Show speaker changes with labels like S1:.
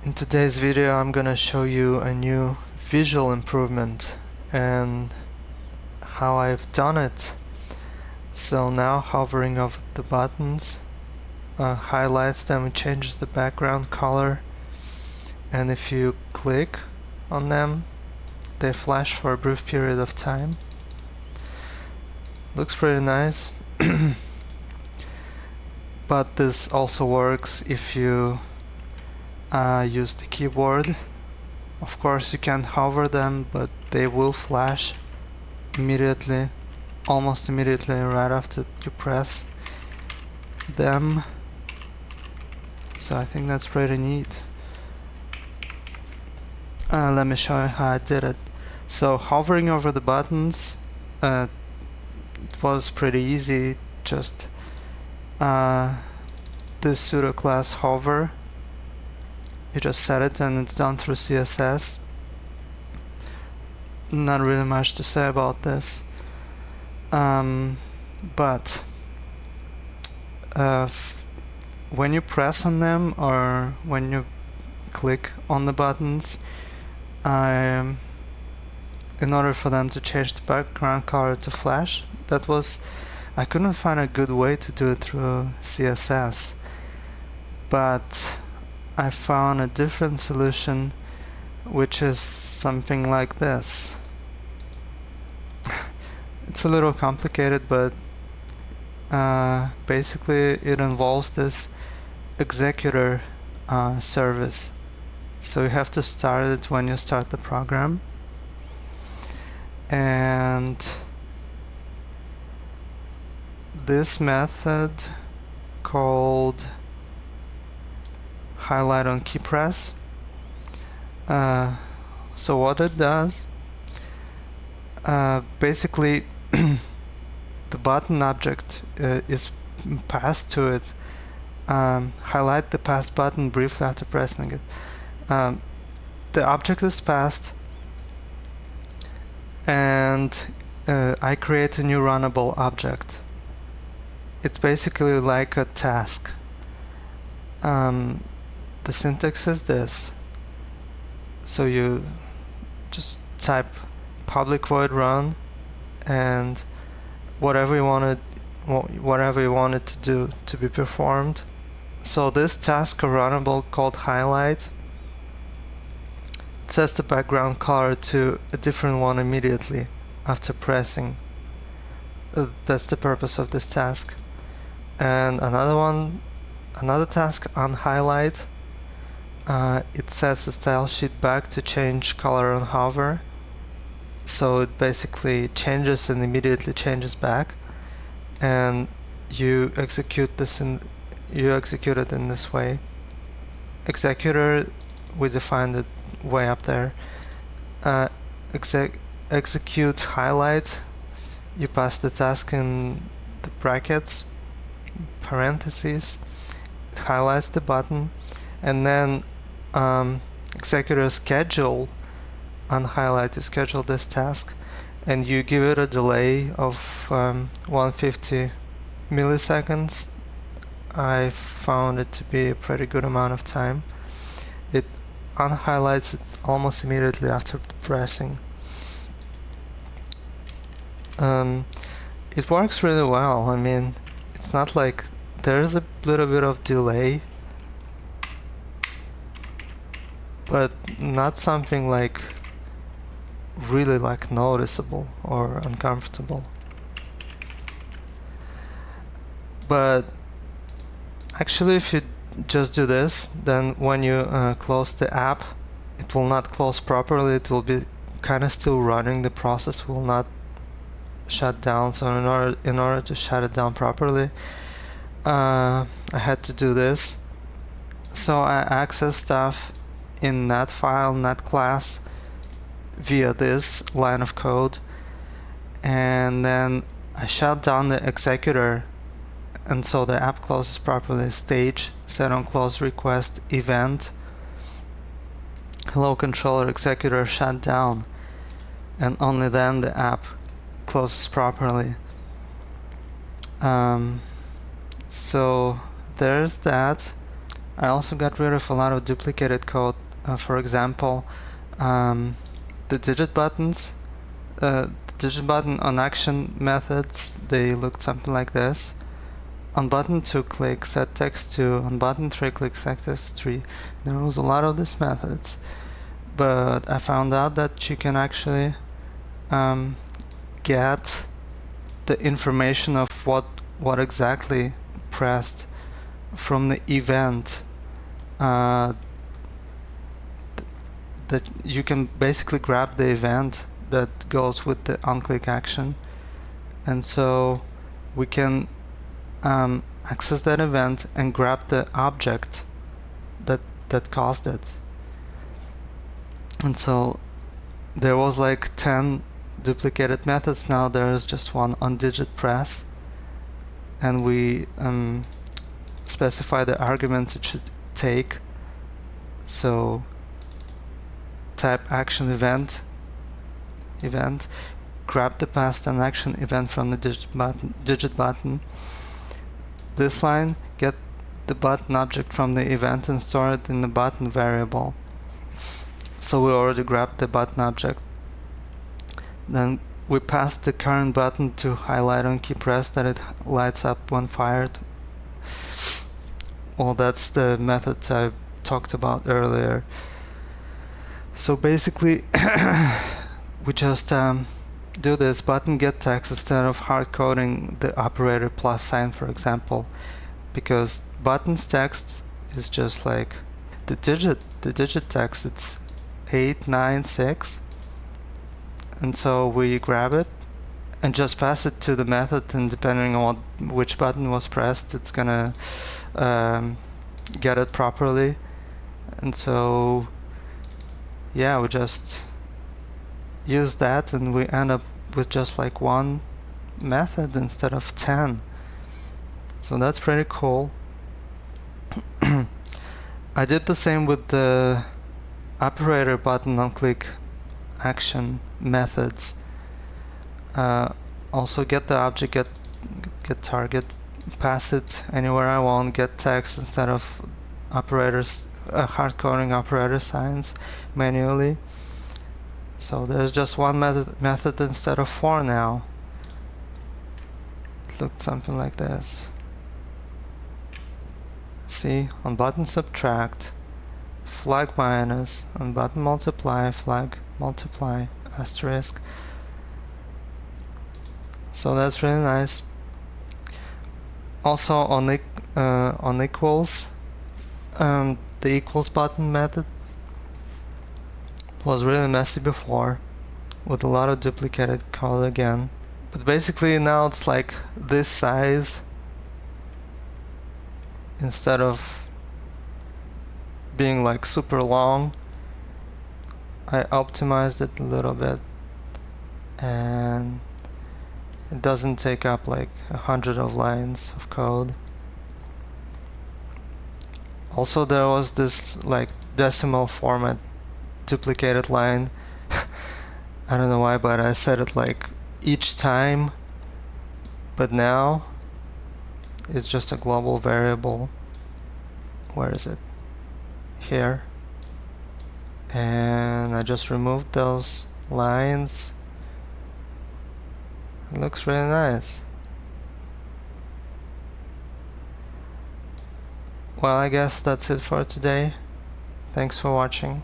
S1: In today's video I'm gonna show you a new visual improvement and how I've done it. So now hovering over the buttons highlights them, it changes the background color, and if you click on them they flash for a brief period of time. Looks pretty nice. But this also works if you use the keyboard. Of course you can't hover them, but they will flash immediately, almost immediately right after you press them. So I think that's pretty neat. Let me show you how I did it. So hovering over the buttons, it was pretty easy. Just this pseudo class hover, you just set it and it's done through CSS. Not really much to say about this, but when you press on them or when you click on the buttons, in order for them to change the background color to flash, I couldn't find a good way to do it through CSS, but I found a different solution, which is something like this. It's a little complicated, but basically it involves this executor service. So you have to start it when you start the program, and this method called highlight on key press. So what it does, basically the button object is passed to it. Highlight the passed button briefly after pressing it. The object is passed, and I create a new runnable object. It's basically like a task. The syntax is this. So you just type public void run and whatever you want it to do to be performed. So this task, a runnable called highlight, sets the background color to a different one immediately after pressing. That's the purpose of this task. And another task on highlight, it sets the style sheet back to change color on hover. So it basically changes and immediately changes back, and you execute it in this way. Executor, we defined it way up there. Execute highlight, you pass the task in the brackets, parentheses, it highlights the button, and then executor schedule on highlight to schedule this task, and you give it a delay of 150 milliseconds. I found it to be a pretty good amount of time. It unhighlights it almost immediately after pressing. It works really well. I mean, it's not like there's a little bit of delay, but not something like really like noticeable or uncomfortable. But actually, if you just do this, then when you close the app, it will not close properly. It will be kind of still running. The process will not shut down. So in order to shut it down properly, I had to do this. So I access stuff in that file, that class, via this line of code, and then I shut down the executor, and so the app closes properly. Stage, set on close request, event, hello controller, executor shut down, and only then the app closes properly. So there's that. I also got rid of a lot of duplicated code. For example, the digit buttons. The digit button on action methods, they looked something like this. On button 2 click set text 2, on button 3 click set text 3. There was a lot of these methods, but I found out that you can actually get the information of what exactly pressed from the event. That you can basically grab the event that goes with the onClick action, and so we can access that event and grab the object that caused it. And so there was like 10 duplicated methods. Now there is just one on digit press, and we specify the arguments it should take. So type action event, grab the past and action event from the digit button. This line, get the button object from the event and store it in the button variable. So we already grabbed the button object. Then we pass the current button to highlight on key press that it lights up when fired. Well, that's the method I talked about earlier. So basically we just do this button get text instead of hard coding the operator plus sign, for example, because buttons text is just like the digit text. It's 8, 9, 6, and so we grab it and just pass it to the method, and depending on which button was pressed, it's gonna get it properly. And so yeah, we just use that and we end up with just like one method instead of 10. So that's pretty cool. I did the same with the operator button on click action methods. Also get the object, get target, pass it anywhere I want, get text instead of operators, hard coding operator signs manually. So there's just one method instead of 4 now. It looked something like this. See, on button subtract, flag minus, on button multiply, flag multiply, asterisk. So that's really nice. Also on equals, the equals button method was really messy before, with a lot of duplicated code again. But basically now it's like this size instead of being like super long. I optimized it a little bit, and it doesn't take up like 100 of lines of code. Also there was this like decimal format duplicated line. I don't know why, but I said it like each time, but now it's just a global variable. Where is it? Here. And I just removed those lines. It looks really nice. Well, I guess that's it for today. Thanks for watching.